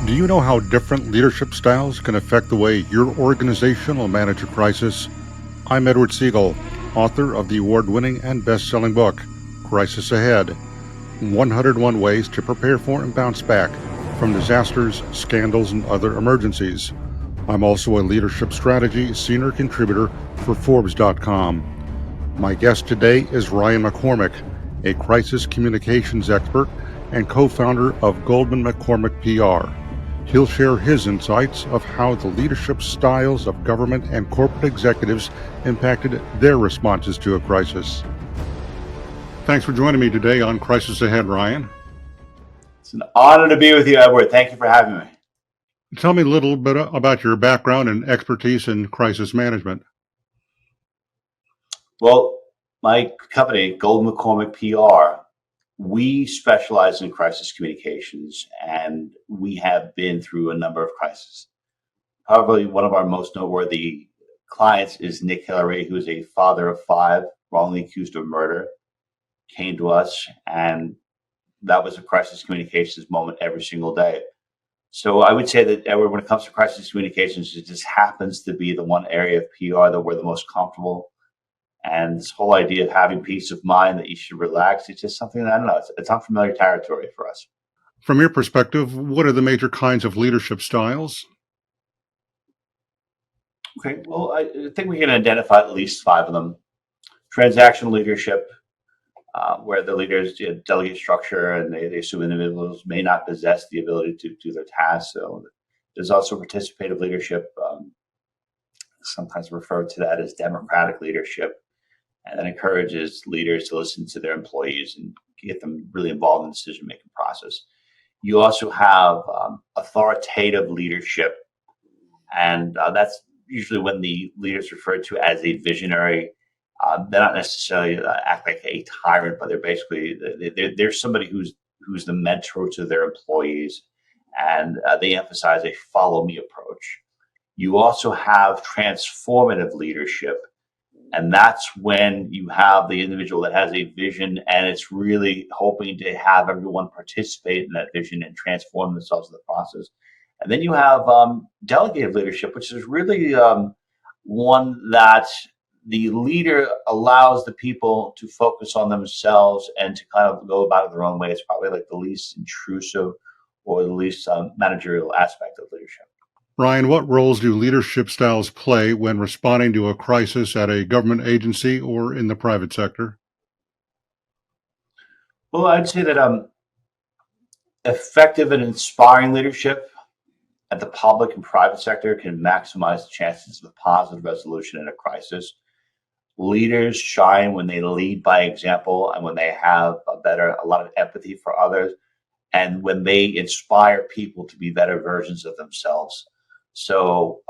Do you know how different leadership styles can affect the way your organization will manage a crisis? I'm Edward Segal, author of the award-winning and best-selling book, Crisis Ahead: 101 Ways to Prepare for and Bounce Back from Disasters, Scandals, and Other Emergencies. I'm also a leadership strategy senior contributor for Forbes.com. My guest today is Ryan McCormick, a crisis communications expert and co-founder of Goldman McCormick PR. He'll share his insights of how the leadership styles of government and corporate executives impacted their responses to a crisis. Thanks for joining me today on Crisis Ahead, Ryan. It's an honor to be with you, Edward. Thank you for having me. Tell me a little bit about your background and expertise in crisis management. Well, my company, Goldman McCormick PR, we specialize in crisis communications, and we have been through a number of crises. Probably one of our most noteworthy clients is Nick Hillary, who is a father of 5, wrongly accused of murder, came to us, and that was a crisis communications moment every single day. So I would say that, Edward, when it comes to crisis communications, it just happens to be the one area of PR that we're the most comfortable. And this whole idea of having peace of mind, that you should relax, it's just something that, I don't know, it's unfamiliar territory for us. From your perspective, what are the major kinds of leadership styles? Okay, well, I think we can identify at least 5 of them. Transactional leadership, where the leaders delegate structure and they assume individuals may not possess the ability to do their tasks. So there's also participative leadership, sometimes referred to that as democratic leadership, and that encourages leaders to listen to their employees and get them really involved in the decision-making process. You also have authoritative leadership, and that's usually when the leader is referred to as a visionary. They're not necessarily act like a tyrant, but they're basically they're somebody who's the mentor to their employees, and they emphasize a follow me approach. You also have transformative leadership, and that's when you have the individual that has a vision and it's really hoping to have everyone participate in that vision and transform themselves in the process. And then you have delegated leadership, which is really one that the leader allows the people to focus on themselves and to kind of go about it their own way. It's probably like the least intrusive or the least managerial aspect of leadership. Ryan, what roles do leadership styles play when responding to a crisis at a government agency or in the private sector? Well, I'd say that effective and inspiring leadership at the public and private sector can maximize the chances of a positive resolution in a crisis. Leaders shine when they lead by example and when they have a lot of empathy for others, and when they inspire people to be better versions of themselves. So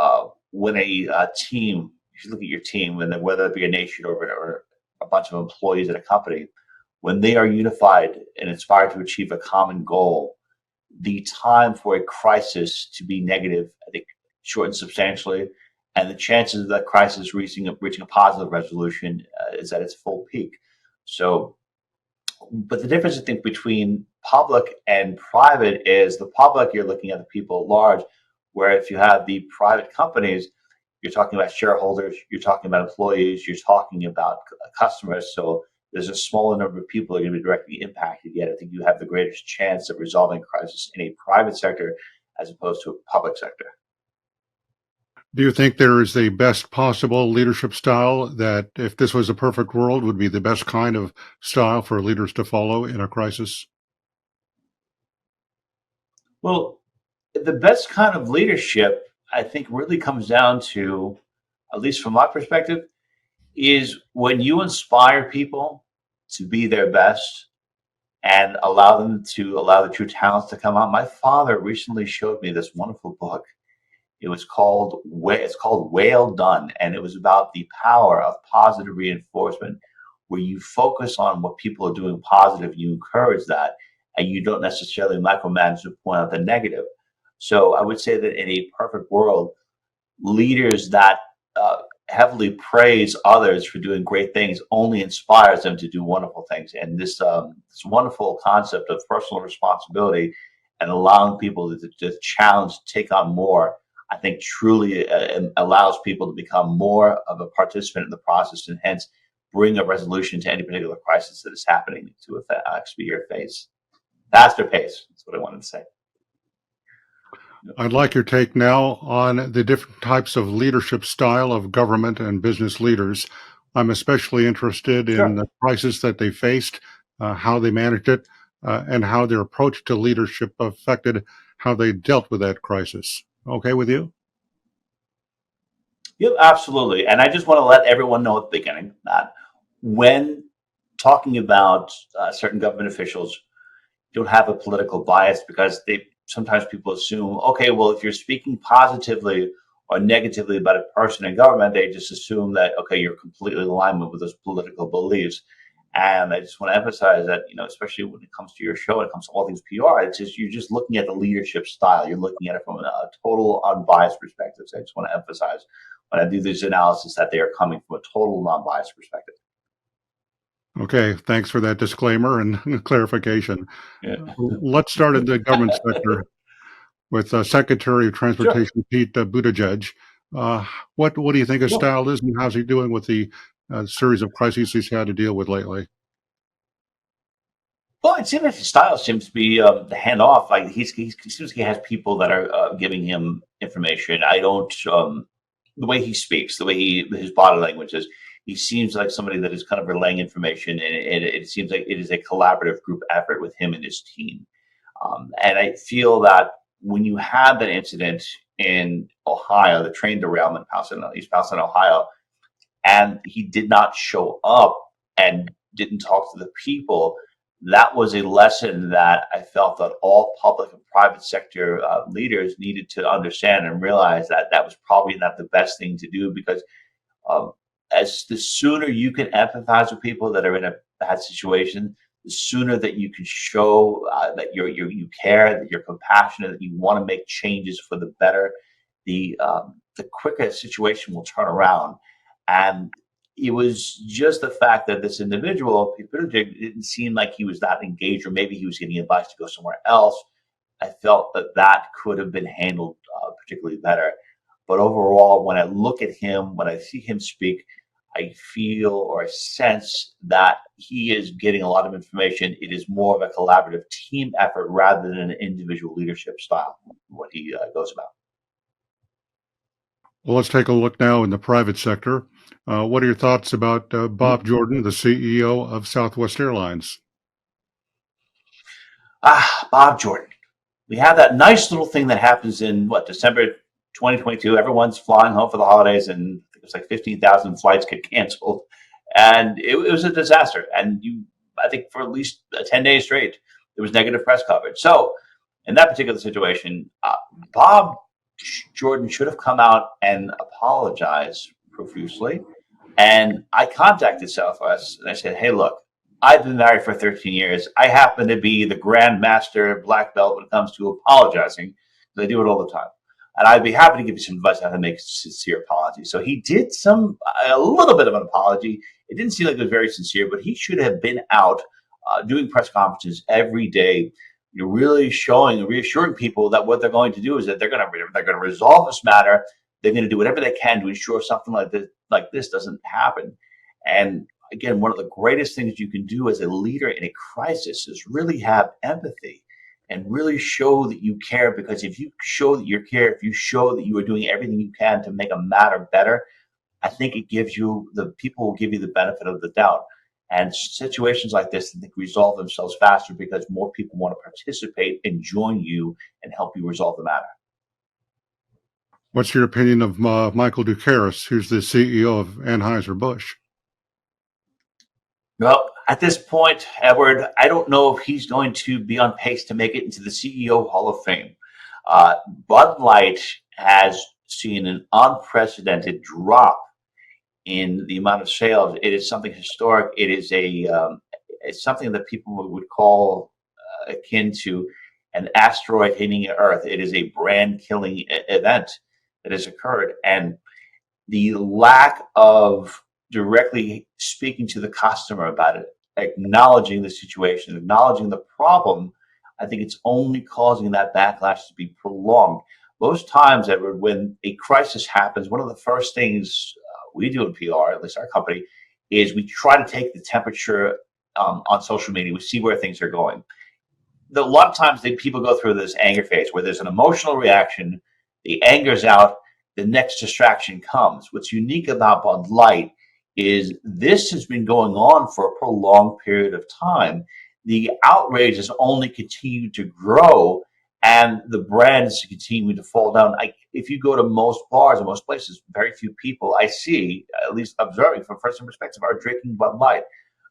when a team, if you look at your team, whether it be a nation or a bunch of employees at a company, when they are unified and inspired to achieve a common goal, the time for a crisis to be negative, I think, shortens substantially, and the chances of that crisis reaching a positive resolution is at its full peak. So, but the difference, I think, between public and private is the public, you're looking at the people at large, where if you have the private companies, you're talking about shareholders, you're talking about employees, you're talking about customers. So there's a smaller number of people that are going to be directly impacted. Yet I think you have the greatest chance of resolving a crisis in a private sector as opposed to a public sector. Do you think there is a best possible leadership style that, if this was a perfect world, would be the best kind of style for leaders to follow in a crisis? Well, the best kind of leadership, I think, really comes down to, at least from my perspective, is when you inspire people to be their best and allow the true talents to come out. My father recently showed me this wonderful book. It's called Whale Done, and it was about the power of positive reinforcement, where you focus on what people are doing positive, you encourage that, and you don't necessarily micromanage to point out the negative. So I would say that in a perfect world, leaders that heavily praise others for doing great things only inspires them to do wonderful things. And this wonderful concept of personal responsibility and allowing people to challenge, take on more, I think truly allows people to become more of a participant in the process and hence bring a resolution to any particular crisis that is happening to be or face. Faster pace. That's what I wanted to say. I'd like your take now on the different types of leadership style of government and business leaders. I'm especially interested in the crisis that they faced, how they managed it, and how their approach to leadership affected how they dealt with that crisis. Okay with you? Yeah, absolutely. And I just want to let everyone know at the beginning that when talking about certain government officials, you don't have a political bias because sometimes people assume, okay, well, if you're speaking positively or negatively about a person in government, they just assume that, okay, you're completely in alignment with those political beliefs. And I just want to emphasize that, especially when it comes to your show, when it comes to all things PR, it's just, you're just looking at the leadership style. You're looking at it from a total unbiased perspective. So I just want to emphasize when I do this analysis that they are coming from a total non-biased perspective. Okay, thanks for that disclaimer and clarification. Yeah. Let's start in the government sector with Secretary of Transportation Pete Buttigieg. What do you think his style is, and how's he doing with the series of crises he's had to deal with lately? Well, it seems like his style seems to be the handoff. Like he seems like he has people that are giving him information. I don't the way he speaks, the way his body language is. He seems like somebody that is kind of relaying information, and it seems like it is a collaborative group effort with him and his team. And I feel that when you had that incident in Ohio, the train derailment in East Palestine, Ohio, and he did not show up and didn't talk to the people, that was a lesson that I felt that all public and private sector leaders needed to understand and realize that that was probably not the best thing to do, because as the sooner you can empathize with people that are in a bad situation, the sooner that you can show that you care, that you're compassionate, that you want to make changes for the better, the quicker a situation will turn around. And it was just the fact that this individual, Pete Buttigieg, didn't seem like he was that engaged, or maybe he was getting advice to go somewhere else. I felt that could have been handled particularly better. But overall, when I look at him, when I see him speak, I feel or I sense that he is getting a lot of information. It is more of a collaborative team effort rather than an individual leadership style, what he goes about. Well, let's take a look now in the private sector. What are your thoughts about Bob Jordan, the CEO of Southwest Airlines? Bob Jordan. We have that nice little thing that happens in December 2022. Everyone's flying home for the holidays, and it was like 15,000 flights get canceled, and it was a disaster. And I think for at least 10 days straight, there was negative press coverage. So in that particular situation, Bob Jordan should have come out and apologized profusely. And I contacted Southwest and I said, hey, look, I've been married for 13 years. I happen to be the grandmaster black belt when it comes to apologizing, because I do it all the time. And I'd be happy to give you some advice on how to make a sincere apology. So he did a little bit of an apology. It didn't seem like it was very sincere, but he should have been out doing press conferences every day, really reassuring people that what they're going to do is that they're going to resolve this matter. They're going to do whatever they can to ensure something like this doesn't happen. And again, one of the greatest things you can do as a leader in a crisis is really have empathy and really show that you care. Because if you show that you care, if you show that you are doing everything you can to make a matter better, I think the people will give you the benefit of the doubt. And situations like this, I think, resolve themselves faster because more people want to participate and join you and help you resolve the matter. What's your opinion of Michael Dukakis, who's the CEO of Anheuser-Busch? Well, at this point, Edward, I don't know if he's going to be on pace to make it into the CEO Hall of Fame. Bud Light has seen an unprecedented drop in the amount of sales. It is something historic. It is it's something that people would call akin to an asteroid hitting Earth. It is a brand-killing event that has occurred, and the lack of directly speaking to the customer about it, acknowledging the situation, acknowledging the problem, I think it's only causing that backlash to be prolonged. Most times, Edward, when a crisis happens, one of the first things we do in PR, at least our company, is we try to take the temperature on social media. We see where things are going. A lot of times people go through this anger phase where there's an emotional reaction, the anger's out, the next distraction comes. What's unique about Bud Light is this has been going on for a prolonged period of time. The outrage has only continued to grow, and the brand is continuing to fall down. If you go to most bars and most places, very few people I see, at least observing from first perspective, are drinking Bud Light.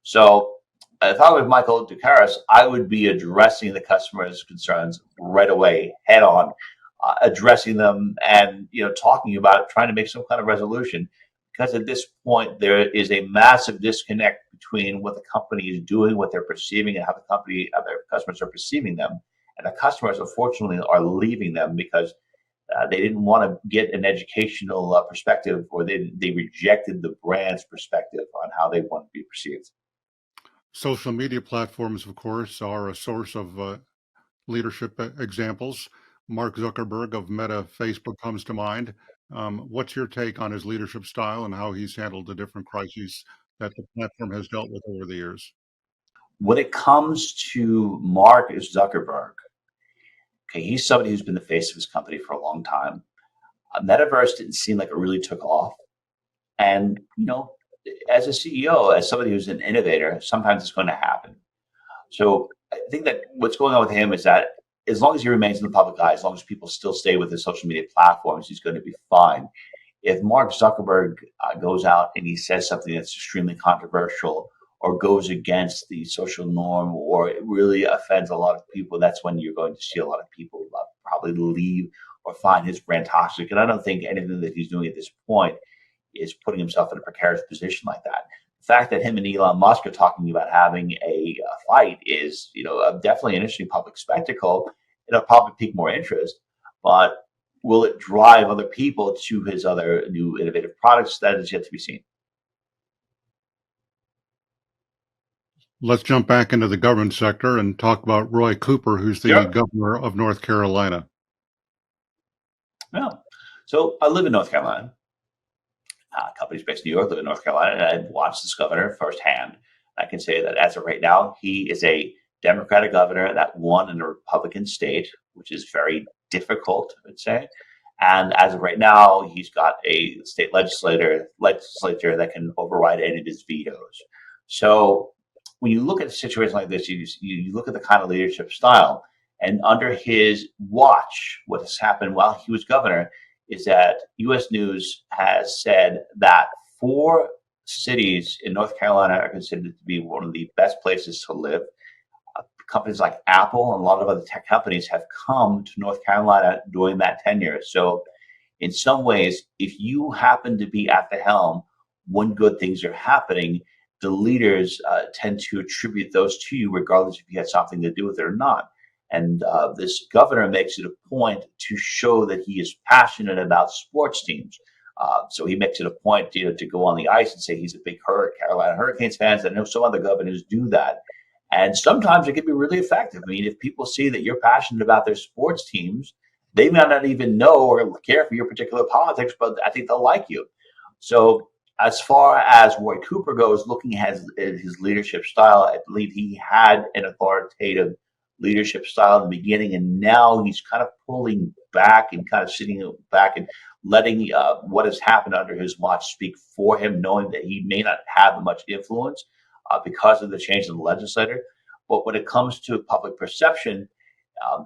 So if I was Michael Ducaris, I would be addressing the customer's concerns right away, head on, addressing them and talking about it, trying to make some kind of resolution. Because at this point, there is a massive disconnect between what the company is doing, what they're perceiving, and how their customers are perceiving them. And the customers, unfortunately, are leaving them because they didn't want to get an educational perspective, or they rejected the brand's perspective on how they want to be perceived. Social media platforms, of course, are a source of leadership examples. Mark Zuckerberg of Meta, Facebook comes to mind. What's your take on his leadership style and how he's handled the different crises that the platform has dealt with over the years? When it comes to Mark Zuckerberg, okay, he's somebody who's been the face of his company for a long time. Metaverse didn't seem like it really took off. And, as a CEO, as somebody who's an innovator, sometimes it's going to happen. So I think that what's going on with him is that as long as he remains in the public eye, as long as people still stay with his social media platforms, he's going to be fine. If Mark Zuckerberg goes out and he says something that's extremely controversial or goes against the social norm, or it really offends a lot of people, that's when you're going to see a lot of people probably leave or find his brand toxic. And I don't think anything that he's doing at this point is putting himself in a precarious position like that. The fact that him and Elon Musk are talking about having a fight is, definitely an interesting public spectacle. It'll probably pique more interest, but will it drive other people to his other new innovative products? That is yet to be seen. Let's jump back into the government sector and talk about Roy Cooper, who's the Sure. governor of North Carolina. Yeah. So I live in North Carolina. Companies based in New York live in North Carolina, and I've watched this governor firsthand. I can say that as of right now, he is a Democratic governor that won in a Republican state, which is very difficult, I would say. And as of right now, he's got a state legislature that can override any of his vetoes. So when you look at a situation like this, you look at the kind of leadership style, and under his watch, what has happened while he was governor is that U.S. News has said that 4 cities in North Carolina are considered to be one of the best places to live. Companies like Apple and a lot of other tech companies have come to North Carolina during that tenure. So in some ways, if you happen to be at the helm when good things are happening, the leaders tend to attribute those to you, regardless if you had something to do with it or not. And this governor makes it a point to show that he is passionate about sports teams. So he makes it a point to go on the ice and say he's a big Carolina Hurricanes fans. I know some other governors do that. And sometimes it can be really effective. I mean, if people see that you're passionate about their sports teams, they may not even know or care for your particular politics, but I think they'll like you. So as far as Roy Cooper goes, looking at his leadership style, I believe he had an authoritative leadership style in the beginning, and now he's kind of pulling back and kind of sitting back and letting what has happened under his watch speak for him, knowing that he may not have much influence because of the change in the legislature. But when it comes to public perception,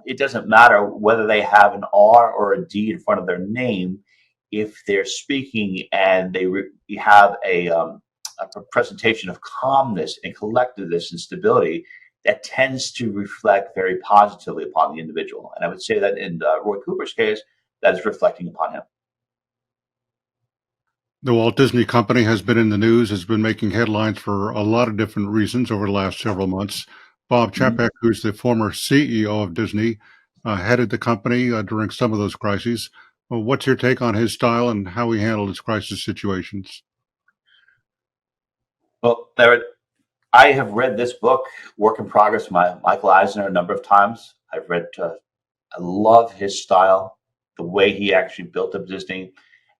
it doesn't matter whether they have an R or a D in front of their name. If they're speaking and they have a presentation of calmness and collectedness and stability, that tends to reflect very positively upon the individual. And I would say that in Roy Cooper's case, that is reflecting upon him. The Walt Disney Company has been in the news, has been making headlines for a lot of different reasons over the last several months. Bob Chapek, who's the former CEO of Disney, headed the company during some of those crises. Well, what's your take on his style and how he handled his crisis situations? Well, there I have read this book, Work in Progress, by Michael Eisner, a number of times. I've read, I love his style, the way he actually built up Disney.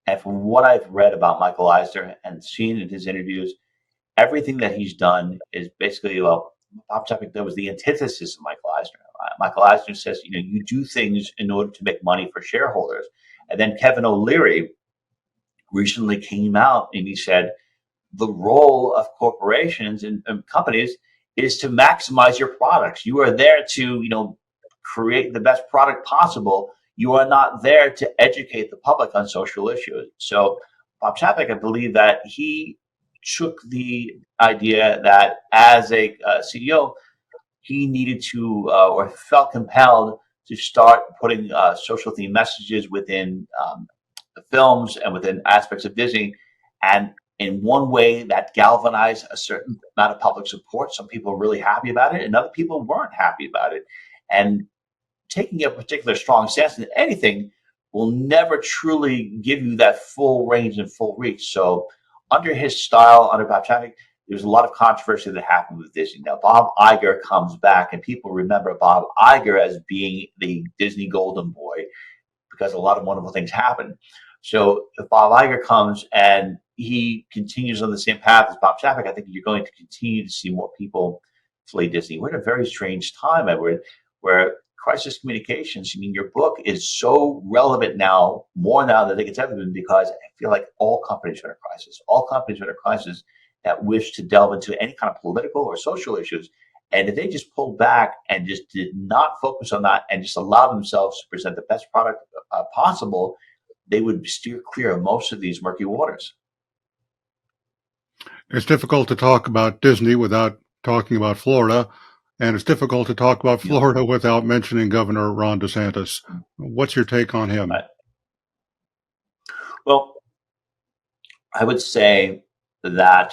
And from what I've read about Michael Eisner and seen in his interviews, everything that he's done is basically, well, Bob Chapek, that was the antithesis of Michael Eisner. Michael Eisner says, you do things in order to make money for shareholders. And then Kevin O'Leary recently came out and he said, the role of corporations and companies is to maximize your products. You are there to, create the best product possible. You are not there to educate the public on social issues. So Bob Chapek, I believe that he took the idea that as a CEO, he needed to or felt compelled to start putting social theme messages within the films and within aspects of Disney. And in one way that galvanized a certain amount of public support. Some people were really happy about it and other people weren't happy about it. And taking a particular strong stance in anything will never truly give you that full range and full reach. So under his style, under Bob Chapek, there's a lot of controversy that happened with Disney. Now, Bob Iger comes back, and people remember Bob Iger as being the Disney golden boy because a lot of wonderful things happened. So if Bob Iger comes and he continues on the same path as Bob Chapek, I think you're going to continue to see more people flee Disney. We're in a very strange time, Edward, where crisis communications, your book is so relevant now, more now than I think it's ever been, because I feel like all companies are in a crisis. All companies are in a crisis that wish to delve into any kind of political or social issues. And if they just pulled back and just did not focus on that and just allow themselves to present the best product possible, they would steer clear of most of these murky waters. It's difficult to talk about Disney without talking about Florida, and it's difficult to talk about Florida without mentioning Governor Ron DeSantis. What's your take on him? Right. Well, I would say that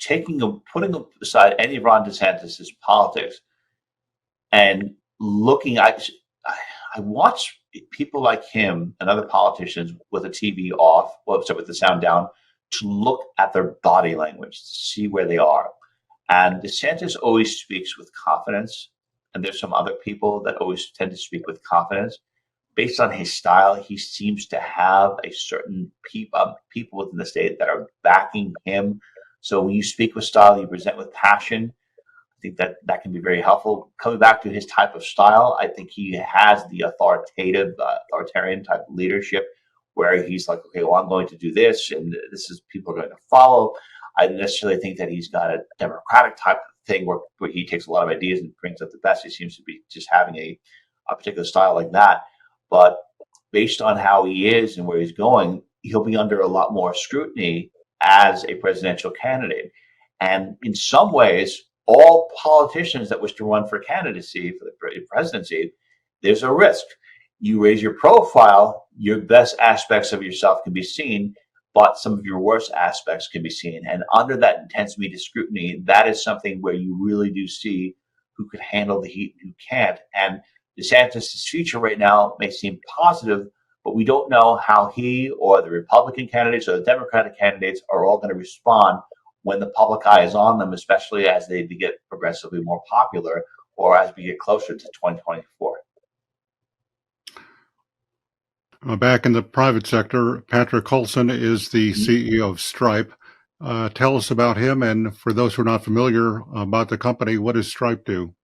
putting aside any of Ron DeSantis' politics and looking, I watch people like him and other politicians with the TV off, with the sound down, to look at their body language, to see where they are. And DeSantis always speaks with confidence, and there's some other people that always tend to speak with confidence. Based on his style, he seems to have a certain people within the state that are backing him. So when you speak with style, you present with passion. I think that can be very helpful. Coming back to his type of style, I think he has the authoritarian type of leadership where he's like, okay, well, I'm going to do this, and this is people are going to follow. I don't necessarily think that he's got a democratic type of thing where he takes a lot of ideas and brings up the best. He seems to be just having a particular style like that. But based on how he is and where he's going, he'll be under a lot more scrutiny as a presidential candidate. And in some ways, all politicians that wish to run for candidacy for the presidency, there's a risk. You raise your profile, your best aspects of yourself can be seen, but some of your worst aspects can be seen. And under that intense media scrutiny, that is something where you really do see who can handle the heat and who can't. And DeSantis' future right now may seem positive, but we don't know how he or the Republican candidates or the Democratic candidates are all going to respond when the public eye is on them, especially as they get progressively more popular or as we get closer to 2024. Back in the private sector, Patrick Colson is the CEO of Stripe. Tell us about him, and for those who are not familiar about the company, what does Stripe do?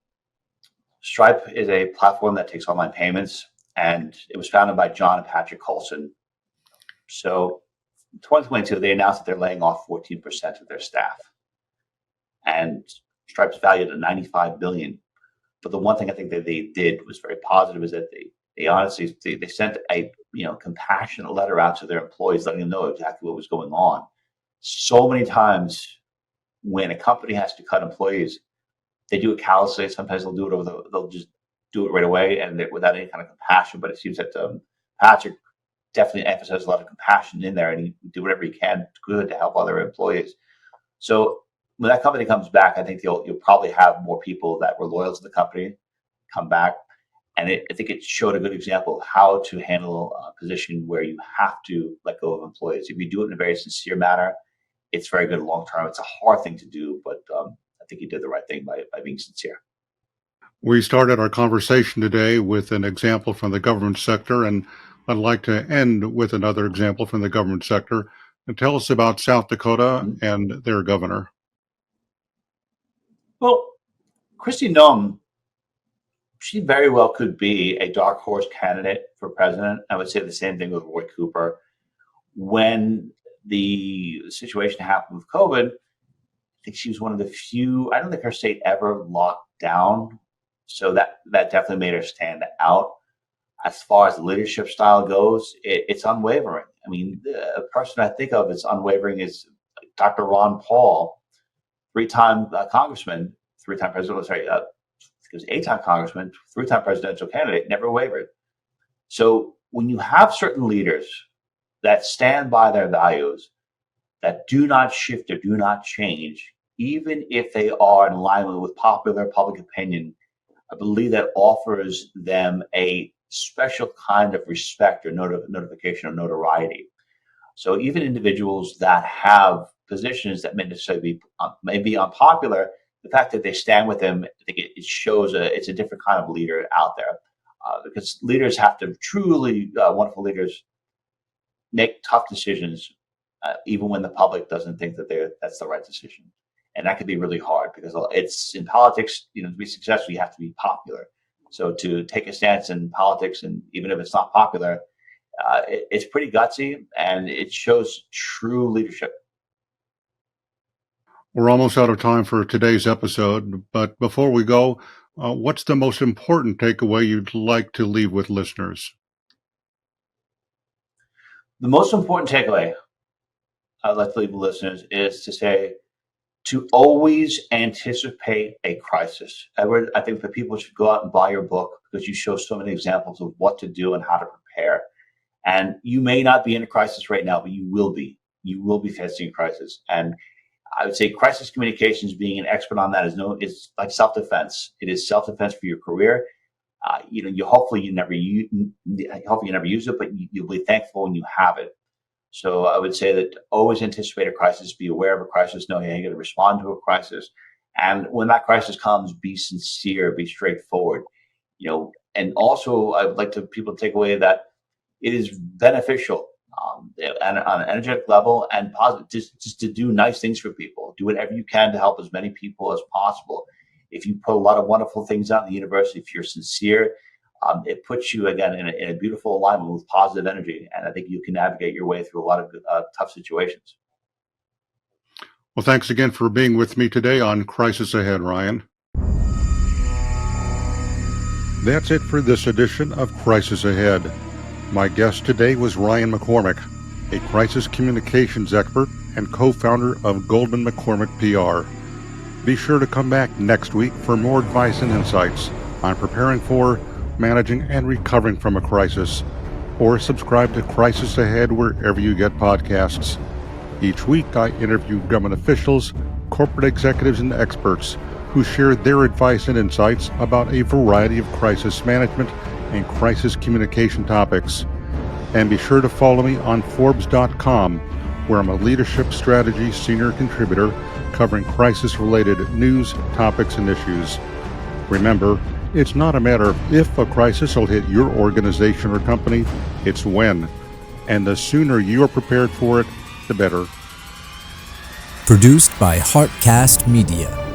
Stripe is a platform that takes online payments, and it was founded by John and Patrick Colson. So in 2022, they announced that they're laying off 14% of their staff. And Stripe's valued at $95 billion. But the one thing I think that they did was very positive is that they honestly sent a compassionate letter out to their employees, letting them know exactly what was going on. So many times when a company has to cut employees, they do it callously. Sometimes they'll just do it right away and without any kind of compassion. But it seems that Patrick definitely emphasizes a lot of compassion in there, and he do whatever he can to help other employees. So when that company comes back, I think you'll probably have more people that were loyal to the company come back. And I think it showed a good example of how to handle a position where you have to let go of employees. If you do it in a very sincere manner it's very good long term. It's a hard thing to do, but I think he did the right thing by being sincere. We started our conversation today with an example from the government sector, and I'd like to end with another example from the government sector. And tell us about South Dakota and their governor. Well, Christy Nunn, she very well could be a dark horse candidate for president. I would say the same thing with Roy Cooper. When the situation happened with COVID, I think she was one of the few. I don't think her state ever locked down, so that definitely made her stand out. As far as leadership style goes, it's unwavering. I mean, the person I think of as unwavering is Dr. Ron Paul, three-time congressman, three-time president. Sorry, he was 8-time congressman, 3-time presidential candidate, never wavered. So when you have certain leaders that stand by their values, that do not shift or do not change, even if they are in alignment with popular public opinion, I believe that offers them a special kind of respect or notification or notoriety. So even individuals that have positions that may be unpopular, the fact that they stand with them, I think it shows it's a different kind of leader out there. Because leaders have to truly, wonderful leaders, make tough decisions, even when the public doesn't think that that's the right decision. And that can be really hard because it's in politics, to be successful, you have to be popular. So to take a stance in politics, and even if it's not popular, it's pretty gutsy, and it shows true leadership. We're almost out of time for today's episode, but before we go, what's the most important takeaway you'd like to leave with listeners? The most important takeaway I'd like to leave with listeners is to say, to always anticipate a crisis. Edward, I think that people should go out and buy your book because you show so many examples of what to do and how to prepare. And you may not be in a crisis right now, but you will be. You will be facing a crisis. And I would say crisis communications, being an expert on that, is like self-defense. It is self-defense for your career. Hopefully you never use it, but you'll be thankful when you have it. So I would say that always anticipate a crisis, be aware of a crisis, know how you're going to respond to a crisis. And when that crisis comes, be sincere, be straightforward. And also I would like people to take away that it is beneficial on an energetic level and positive just to do nice things for people. Do whatever you can to help as many people as possible. If you put a lot of wonderful things out in the universe, if you're sincere, it puts you, again, in a beautiful alignment with positive energy. And I think you can navigate your way through a lot of tough situations. Well, thanks again for being with me today on Crisis Ahead, Ryan. That's it for this edition of Crisis Ahead. My guest today was Ryan McCormick, a crisis communications expert and co-founder of Goldman McCormick PR. Be sure to come back next week for more advice and insights on preparing for, managing, and recovering from a crisis, or subscribe to Crisis Ahead wherever you get podcasts. Each week, I interview government officials, corporate executives, and experts who share their advice and insights about a variety of crisis management and crisis communication topics. And be sure to follow me on Forbes.com, where I'm a leadership strategy senior contributor covering crisis-related news, topics, and issues. Remember, it's not a matter of if a crisis will hit your organization or company, it's when. And the sooner you're prepared for it, the better. Produced by Heartcast Media.